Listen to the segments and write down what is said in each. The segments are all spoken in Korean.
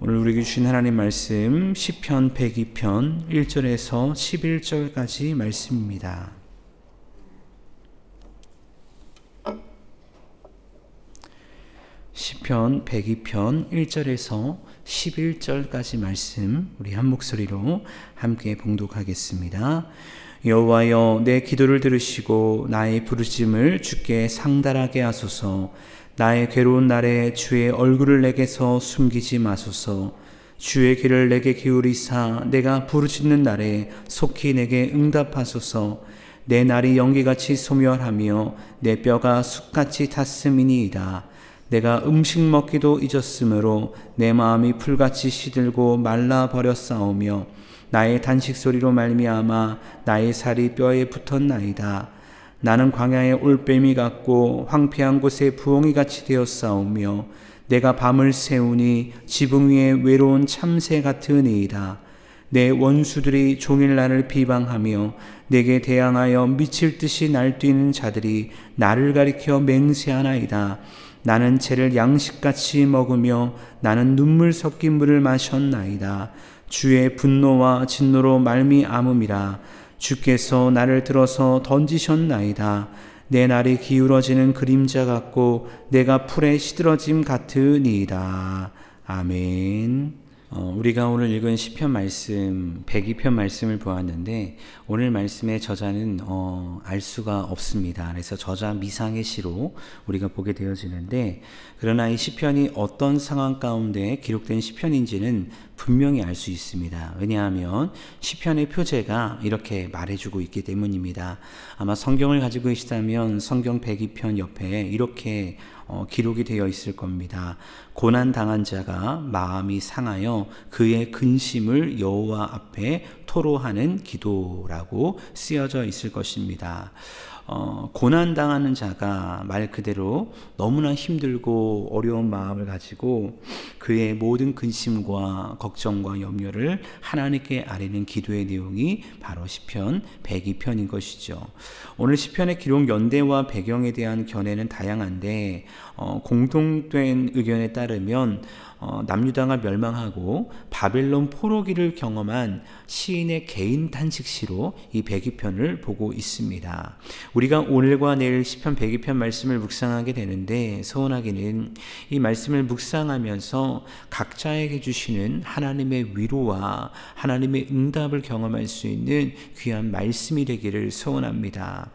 오늘 우리에게 주신 하나님 말씀 시편 102편 1절에서 11절까지 말씀입니다. 시편 102편 1절에서 11절까지 말씀 우리 한 목소리로 함께 봉독하겠습니다. 여호와여, 내 기도를 들으시고 나의 부르짖음을 주께 상달하게 하소서. 나의 괴로운 날에 주의 얼굴을 내게서 숨기지 마소서. 주의 귀를 내게 기울이사 내가 부르짖는 날에 속히 내게 응답하소서. 내 날이 연기같이 소멸하며 내 뼈가 숯같이 탔음이니이다. 내가 음식 먹기도 잊었으므로 내 마음이 풀같이 시들고 말라버렸사오며 나의 단식 소리로 말미암아 나의 살이 뼈에 붙었나이다. 나는 광야의 올빼미 같고 황폐한 곳에 부엉이같이 되었사오며 내가 밤을 새우니 지붕 위에 외로운 참새 같으니이다. 내 원수들이 종일 나를 비방하며 내게 대항하여 미칠 듯이 날뛰는 자들이 나를 가리켜 맹세하나이다. 나는 채를 양식같이 먹으며 나는 눈물 섞인 물을 마셨나이다. 주의 분노와 진노로 말미암음이라. 주께서 나를 들어서 던지셨나이다. 내 날이 기울어지는 그림자 같고 내가 풀에 시들어짐 같으니이다. 아멘. 우리가 오늘 읽은 시편 말씀 102편 말씀을 보았는데 오늘 말씀의 저자는 알 수가 없습니다. 그래서 저자 미상의 시로 우리가 보게 되어지는데, 그러나 이 시편이 어떤 상황 가운데 기록된 시편인지는 분명히 알 수 있습니다. 왜냐하면 시편의 표제가 이렇게 말해주고 있기 때문입니다. 아마 성경을 가지고 계시다면 성경 102편 옆에 이렇게 기록이 되어 있을 겁니다. 고난당한 자가 마음이 상하여 그의 근심을 여호와 앞에 토로하는 기도라고 쓰여져 있을 것입니다. 고난당하는 자가 말 그대로 너무나 힘들고 어려운 마음을 가지고 그의 모든 근심과 걱정과 염려를 하나님께 아뢰는 기도의 내용이 바로 시편 102편인 것이죠. 오늘 시편의 기록 연대와 배경에 대한 견해는 다양한데 공통된 의견에 따르면 남유다가 멸망하고 바벨론 포로기를 경험한 시인의 개인 탄식시로 이 102편을 보고 있습니다. 우리가 오늘과 내일 시편 102편 말씀을 묵상하게 되는데, 소원하기는 이 말씀을 묵상하면서 각자에게 주시는 하나님의 위로와 하나님의 응답을 경험할 수 있는 귀한 말씀이 되기를 소원합니다.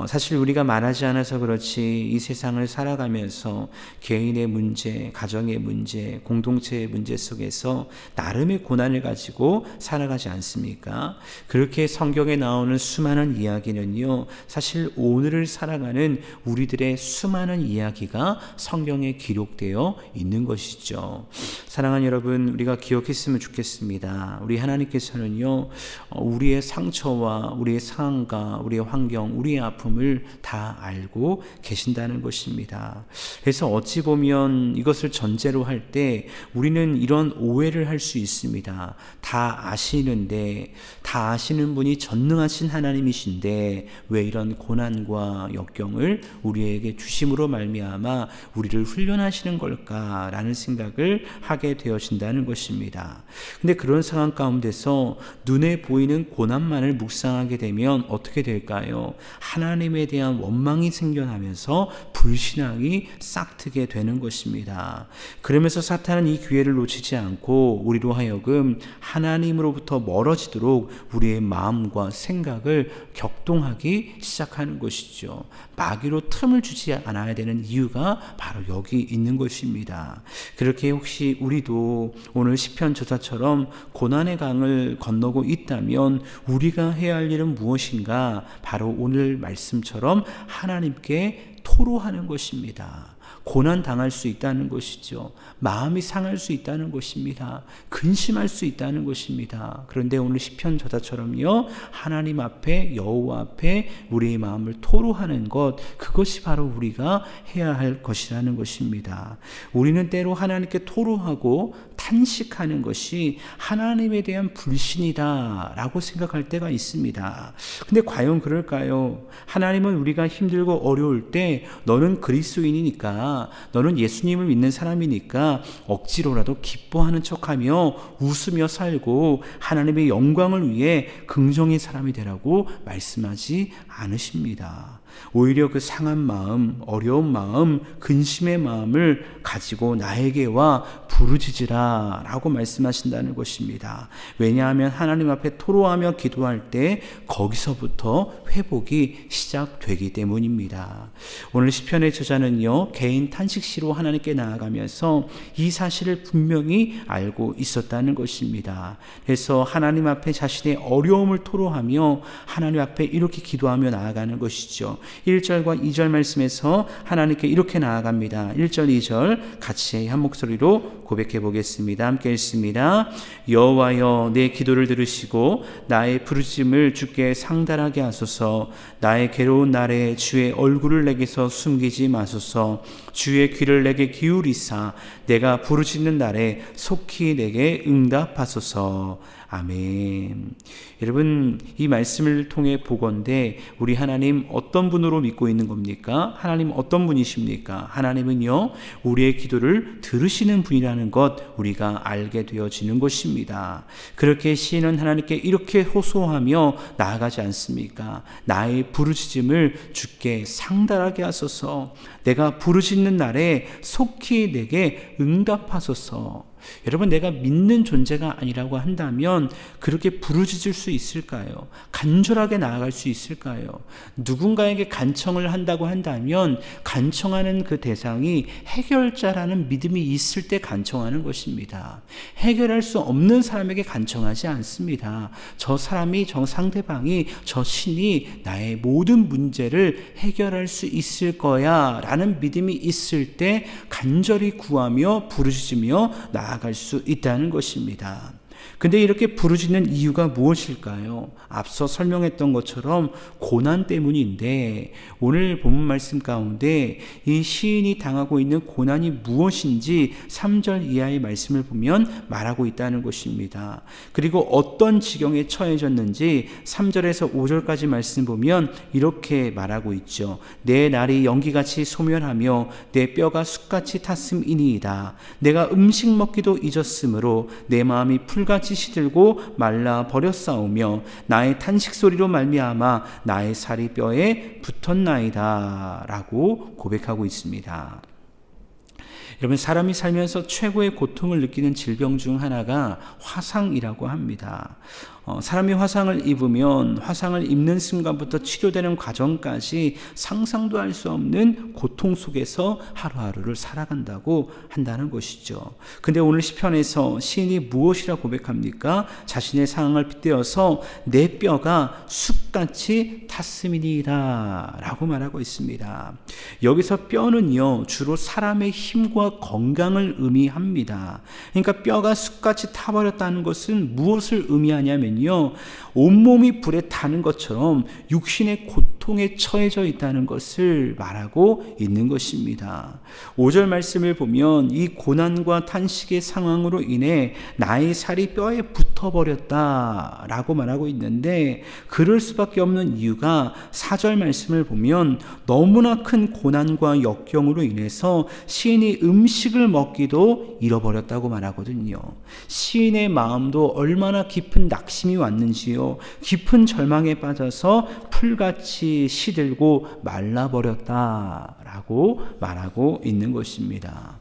사실 우리가 말하지 않아서 그렇지 이 세상을 살아가면서 개인의 문제, 가정의 문제, 공동체의 문제 속에서 나름의 고난을 가지고 살아가지 않습니까? 그렇게 성경에 나오는 수많은 이야기는요, 사실 오늘을 살아가는 우리들의 수많은 이야기가 성경에 기록되어 있는 것이죠. 사랑하는 여러분, 우리가 기억했으면 좋겠습니다. 우리 하나님께서는요, 우리의 상처와 우리의 상황과 우리의 환경, 우리의 아픔을 다 알고 계신다는 것입니다. 그래서 어찌 보면 이것을 전제로 할 때 우리는 이런 오해를 할 수 있습니다. 다 아시는데, 다 아시는 분이 전능하신 하나님이신데 왜 이런 고난과 역경을 우리에게 주심으로 말미암아 우리를 훈련하시는 걸까라는 생각을 하게 되어진다는 것입니다. 근데 그런 상황 가운데서 눈에 보이는 고난만을 묵상하게 되면 어떻게 될까요? 하나님에 대한 원망이 생겨나면서 불신앙이 싹트게 되는 것입니다. 그러면서 사탄은 이 기회를 놓치지 않고 우리로 하여금 하나님으로부터 멀어지도록 우리의 마음과 생각을 격동하기 시작하는 것이죠. 마귀로 틈을 주지 않아야 되는 이유가 바로 여기 있는 것입니다. 그렇게 혹시 우리도 오늘 시편 저자처럼 고난의 강을 건너고 있다면 우리가 해야 할 일은 무엇인가? 바로 오늘 말씀처럼 하나님께 토로하는 것입니다. 고난 당할 수 있다는 것이죠. 마음이 상할 수 있다는 것입니다. 근심할 수 있다는 것입니다. 그런데 오늘 시편 저자처럼요, 하나님 앞에, 여호와 앞에 우리의 마음을 토로하는 것, 그것이 바로 우리가 해야 할 것이라는 것입니다. 우리는 때로 하나님께 토로하고 탄식하는 것이 하나님에 대한 불신이다 라고 생각할 때가 있습니다. 근데 과연 그럴까요? 하나님은 우리가 힘들고 어려울 때 너는 그리스도인이니까 아니라 너는 예수님을 믿는 사람이니까 억지로라도 기뻐하는 척하며 웃으며 살고 하나님의 영광을 위해 긍정의 사람이 되라고 말씀하지 않으십니다. 오히려 그 상한 마음, 어려운 마음, 근심의 마음을 가지고 나에게 와 부르짖으라 라고 말씀하신다는 것입니다. 왜냐하면 하나님 앞에 토로하며 기도할 때 거기서부터 회복이 시작되기 때문입니다. 오늘 시편의 저자는요, 개인 탄식시로 하나님께 나아가면서 이 사실을 분명히 알고 있었다는 것입니다. 그래서 하나님 앞에 자신의 어려움을 토로하며 하나님 앞에 이렇게 기도하며 나아가는 것이죠. 1절과 2절 말씀에서 하나님께 이렇게 나아갑니다. 1절 2절 같이 한 목소리로 고백해 보겠습니다. 함께 읽습니다. 여호와여, 내 기도를 들으시고 나의 부르짖음을 주께 상달하게 하소서. 나의 괴로운 날에 주의 얼굴을 내게서 숨기지 마소서. 주의 귀를 내게 기울이사 내가 부르짖는 날에 속히 내게 응답하소서. 아멘. 여러분, 이 말씀을 통해 보건대 우리 하나님 어떤 분으로 믿고 있는 겁니까? 하나님 어떤 분이십니까? 하나님은요, 우리의 기도를 들으시는 분이라는 것 우리가 알게 되어지는 것입니다. 그렇게 시인은 하나님께 이렇게 호소하며 나아가지 않습니까? 나의 부르짖음을 주께 상달하게 하소서. 내가 부르짖는 날에 속히 내게 응답하소서. 여러분, 내가 믿는 존재가 아니라고 한다면 그렇게 부르짖을 수 있을까요? 간절하게 나아갈 수 있을까요? 누군가에게 간청을 한다고 한다면 간청하는 그 대상이 해결자라는 믿음이 있을 때 간청하는 것입니다. 해결할 수 없는 사람에게 간청하지 않습니다. 저 사람이, 저 상대방이, 저 신이 나의 모든 문제를 해결할 수 있을 거야 라는 믿음이 있을 때 간절히 구하며 부르짖으며 나아갈 수 있다는 것입니다. 근데 이렇게 부르짖는 이유가 무엇일까요? 앞서 설명했던 것처럼 고난 때문인데, 오늘 본문 말씀 가운데 이 시인이 당하고 있는 고난이 무엇인지 3절 이하의 말씀을 보면 말하고 있다는 것입니다. 그리고 어떤 지경에 처해졌는지 3절에서 5절까지 말씀 보면 이렇게 말하고 있죠. 내 날이 연기같이 소멸하며 내 뼈가 숯같이 탔음이니이다. 내가 음식 먹기도 잊었으므로 내 마음이 풀같이 시들고 말라 버렸사오며 나의 탄식 소리로 말미암아 나의 살이 뼈에 붙었나이다 라고 고백하고 있습니다. 여러분, 사람이 살면서 최고의 고통을 느끼는 질병 중 하나가 화상이라고 합니다. 사람이 화상을 입으면 화상을 입는 순간부터 치료되는 과정까지 상상도 할 수 없는 고통 속에서 하루하루를 살아간다고 한다는 것이죠. 근데 오늘 시편에서 시인이 무엇이라 고백합니까? 자신의 상황을 빗대어서 내 뼈가 숯같이 탔음이니이다 라고 말하고 있습니다. 여기서 뼈는요, 주로 사람의 힘과 건강을 의미합니다. 그러니까 뼈가 숯같이 타버렸다는 것은 무엇을 의미하냐면요, 온몸이 불에 타는 것처럼 육신의 고통에 처해져 있다는 것을 말하고 있는 것입니다. 5절 말씀을 보면 이 고난과 탄식의 상황으로 인해 나의 살이 뼈에 붙어버렸다 라고 말하고 있는데, 그럴 수밖에 없는 이유가 4절 말씀을 보면 너무나 큰 고난과 역경으로 인해서 시인이 음식을 먹기도 잃어버렸다고 말하거든요. 시인의 마음도 얼마나 깊은 낙심이 왔는지요, 깊은 절망에 빠져서 풀같이 시들고 말라버렸다라고 말하고 있는 것입니다.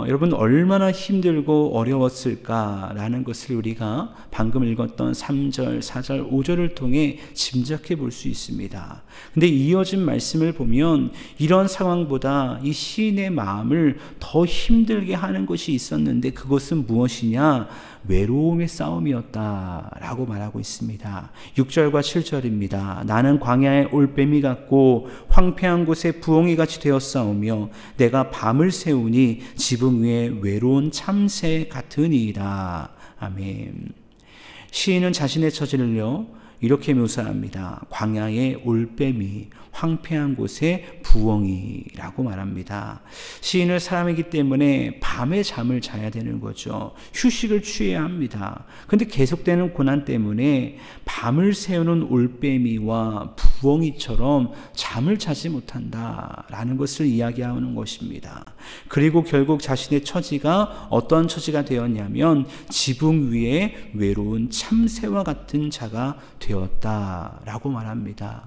여러분, 얼마나 힘들고 어려웠을까라는 것을 우리가 방금 읽었던 3절, 4절, 5절을 통해 짐작해 볼 수 있습니다. 근데 이어진 말씀을 보면 이런 상황보다 이 시인의 마음을 더 힘들게 하는 것이 있었는데 그것은 무엇이냐? 외로움의 싸움이었다라고 말하고 있습니다. 6절과 7절입니다. 나는 광야의 올빼미 같고 황폐한 곳에 부엉이같이 되었사오며 내가 밤을 새우니 지붕 위에 외로운 참새 같으니이다. 아멘. 시인은 자신의 처지를요 이렇게 묘사합니다. 광야의 올빼미, 황폐한 곳에 부엉이라고 말합니다. 시인은 사람이기 때문에 밤에 잠을 자야 되는 거죠. 휴식을 취해야 합니다. 그런데 계속되는 고난 때문에 밤을 새우는 올빼미와 부엉이처럼 잠을 자지 못한다라는 것을 이야기하는 것입니다. 그리고 결국 자신의 처지가 어떤 처지가 되었냐면 지붕 위에 외로운 참새와 같은 자가 되었다라고 말합니다.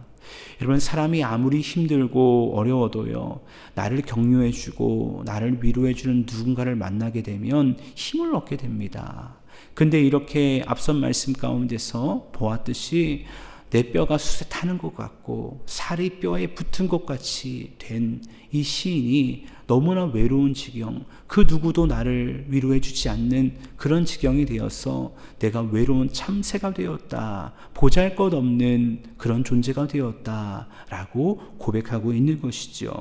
여러분, 사람이 아무리 힘들고 어려워도요, 나를 격려해주고 나를 위로해주는 누군가를 만나게 되면 힘을 얻게 됩니다. 근데 이렇게 앞선 말씀 가운데서 보았듯이 내 뼈가 숯에 타는 것 같고 살이 뼈에 붙은 것 같이 된 이 시인이 너무나 외로운 지경, 그 누구도 나를 위로해 주지 않는 그런 지경이 되어서 내가 외로운 참새가 되었다, 보잘것없는 그런 존재가 되었다 라고 고백하고 있는 것이죠.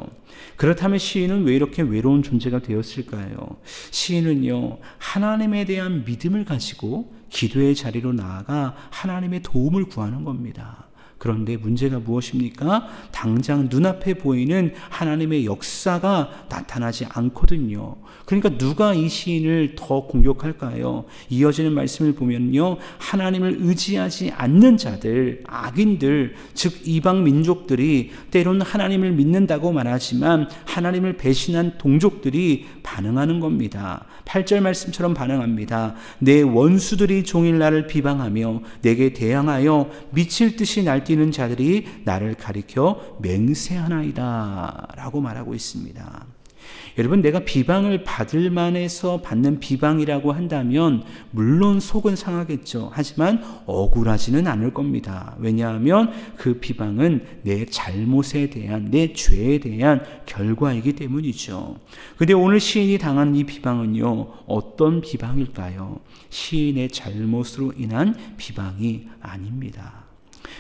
그렇다면 시인은 왜 이렇게 외로운 존재가 되었을까요? 시인은요, 하나님에 대한 믿음을 가지고 기도의 자리로 나아가 하나님의 도움을 구하는 겁니다. 그런데 문제가 무엇입니까? 당장 눈앞에 보이는 하나님의 역사가 나타나지 않거든요. 그러니까 누가 이 시인을 더 공격할까요? 이어지는 말씀을 보면요, 하나님을 의지하지 않는 자들, 악인들, 즉 이방 민족들이 때로는 하나님을 믿는다고 말하지만 하나님을 배신한 동족들이 반응하는 겁니다. 8절 말씀처럼 반응합니다. 내 원수들이 종일 나를 비방하며 내게 대항하여 미칠 듯이 날뛰는 자들이 나를 가리켜 맹세하나이다 라고 말하고 있습니다. 여러분, 내가 비방을 받을 만해서 받는 비방이라고 한다면 물론 속은 상하겠죠. 하지만 억울하지는 않을 겁니다. 왜냐하면 그 비방은 내 잘못에 대한, 내 죄에 대한 결과이기 때문이죠. 그런데 오늘 시인이 당한 이 비방은요, 어떤 비방일까요? 시인의 잘못으로 인한 비방이 아닙니다.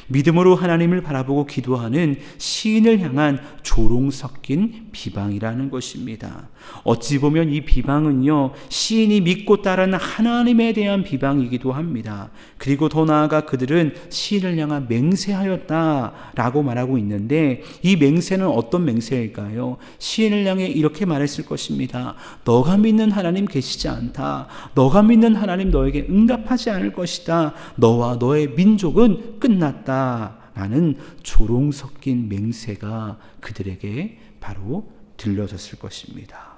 믿음으로 하나님을 바라보고 기도하는 시인을 향한 조롱 섞인 비방이라는 것입니다. 어찌 보면 이 비방은요, 시인이 믿고 따르는 하나님에 대한 비방이기도 합니다. 그리고 더 나아가 그들은 시인을 향한 맹세하였다라고 말하고 있는데, 이 맹세는 어떤 맹세일까요? 시인을 향해 이렇게 말했을 것입니다. 너가 믿는 하나님 계시지 않다. 너가 믿는 하나님 너에게 응답하지 않을 것이다. 너와 너의 민족은 끝났다 라는 조롱 섞인 맹세가 그들에게 바로 들려졌을 것입니다.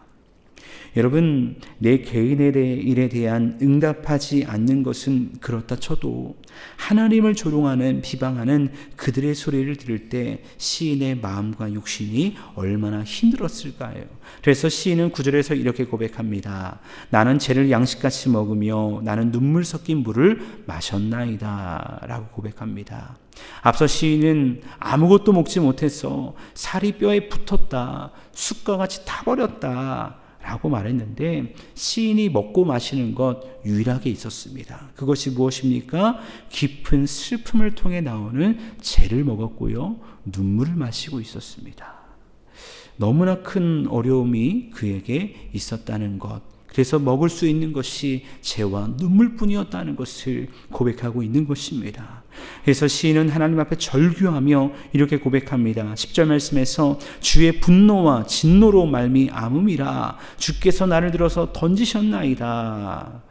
여러분, 내 개인의 일에 대한 응답하지 않는 것은 그렇다 쳐도 하나님을 조롱하는, 비방하는 그들의 소리를 들을 때 시인의 마음과 육신이 얼마나 힘들었을까요? 그래서 시인은 9절에서 이렇게 고백합니다. 나는 죄를 양식같이 먹으며 나는 눈물 섞인 물을 마셨나이다 라고 고백합니다. 앞서 시인은 아무것도 먹지 못해서 살이 뼈에 붙었다, 숯과 같이 타버렸다 라고 말했는데, 시인이 먹고 마시는 것 유일하게 있었습니다. 그것이 무엇입니까? 깊은 슬픔을 통해 나오는 죄를 먹었고요, 눈물을 마시고 있었습니다. 너무나 큰 어려움이 그에게 있었다는 것, 그래서 먹을 수 있는 것이 죄와 눈물뿐이었다는 것을 고백하고 있는 것입니다. 그래서 시인은 하나님 앞에 절규하며 이렇게 고백합니다. 10절 말씀에서 주의 분노와 진노로 말미암음이라 주께서 나를 들어서 던지셨나이다.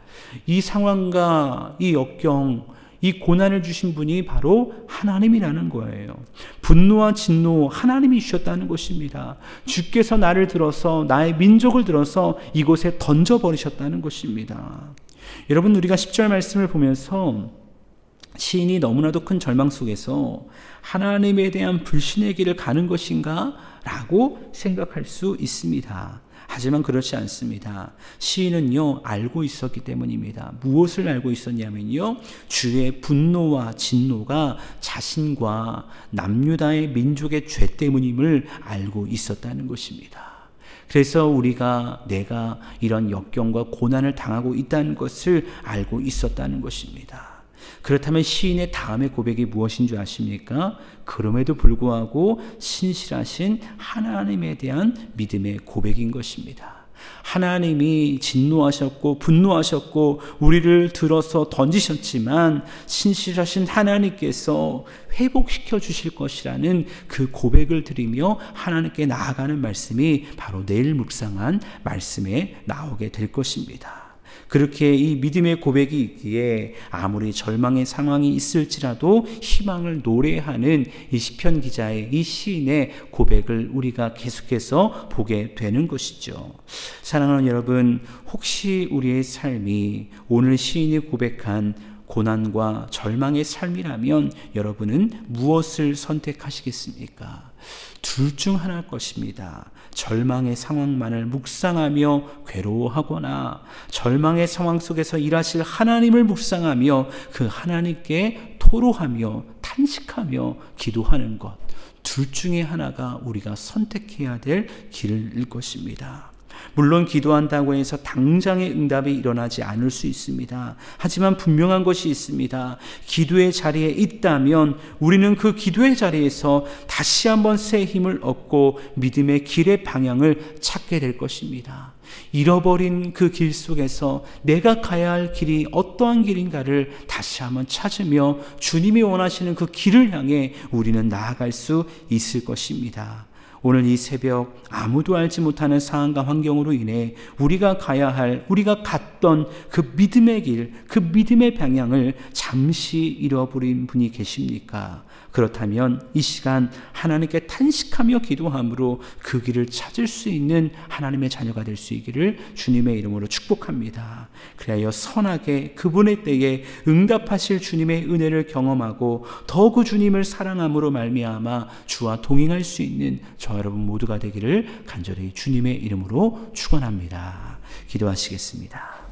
이 상황과 이 역경, 이 고난을 주신 분이 바로 하나님이라는 거예요. 분노와 진노, 하나님이 주셨다는 것입니다. 주께서 나를 들어서, 나의 민족을 들어서 이곳에 던져버리셨다는 것입니다. 여러분, 우리가 10절 말씀을 보면서 시인이 너무나도 큰 절망 속에서 하나님에 대한 불신의 길을 가는 것인가? 라고 생각할 수 있습니다. 하지만 그렇지 않습니다. 시인은요, 알고 있었기 때문입니다. 무엇을 알고 있었냐면요, 주의 분노와 진노가 자신과 남유다의 민족의 죄 때문임을 알고 있었다는 것입니다. 그래서 내가 이런 역경과 고난을 당하고 있다는 것을 알고 있었다는 것입니다. 그렇다면 시인의 다음의 고백이 무엇인 줄 아십니까? 그럼에도 불구하고 신실하신 하나님에 대한 믿음의 고백인 것입니다. 하나님이 진노하셨고 분노하셨고 우리를 들어서 던지셨지만 신실하신 하나님께서 회복시켜 주실 것이라는 그 고백을 드리며 하나님께 나아가는 말씀이 바로 내일 묵상한 말씀에 나오게 될 것입니다. 그렇게 이 믿음의 고백이 있기에 아무리 절망의 상황이 있을지라도 희망을 노래하는 이 시편 기자의 이 시인의 고백을 우리가 계속해서 보게 되는 것이죠. 사랑하는 여러분, 혹시 우리의 삶이 오늘 시인이 고백한 고난과 절망의 삶이라면 여러분은 무엇을 선택하시겠습니까? 둘 중 하나일 것입니다. 절망의 상황만을 묵상하며 괴로워하거나 절망의 상황 속에서 일하실 하나님을 묵상하며 그 하나님께 토로하며 탄식하며 기도하는 것, 둘 중에 하나가 우리가 선택해야 될 길일 것입니다. 물론 기도한다고 해서 당장의 응답이 일어나지 않을 수 있습니다. 하지만 분명한 것이 있습니다. 기도의 자리에 있다면 우리는 그 기도의 자리에서 다시 한번 새 힘을 얻고 믿음의 길의 방향을 찾게 될 것입니다. 잃어버린 그 길 속에서 내가 가야 할 길이 어떠한 길인가를 다시 한번 찾으며 주님이 원하시는 그 길을 향해 우리는 나아갈 수 있을 것입니다. 오늘 이 새벽 아무도 알지 못하는 상황과 환경으로 인해 우리가 가야 할, 우리가 갔던 그 믿음의 길, 그 믿음의 방향을 잠시 잃어버린 분이 계십니까? 그렇다면 이 시간 하나님께 탄식하며 기도함으로 그 길을 찾을 수 있는 하나님의 자녀가 될 수 있기를 주님의 이름으로 축복합니다. 그리하여 선하게 그분의 때에 응답하실 주님의 은혜를 경험하고 더욱 주님을 사랑함으로 말미암아 주와 동행할 수 있는 저와 여러분 모두가 되기를 간절히 주님의 이름으로 축원합니다. 기도하시겠습니다.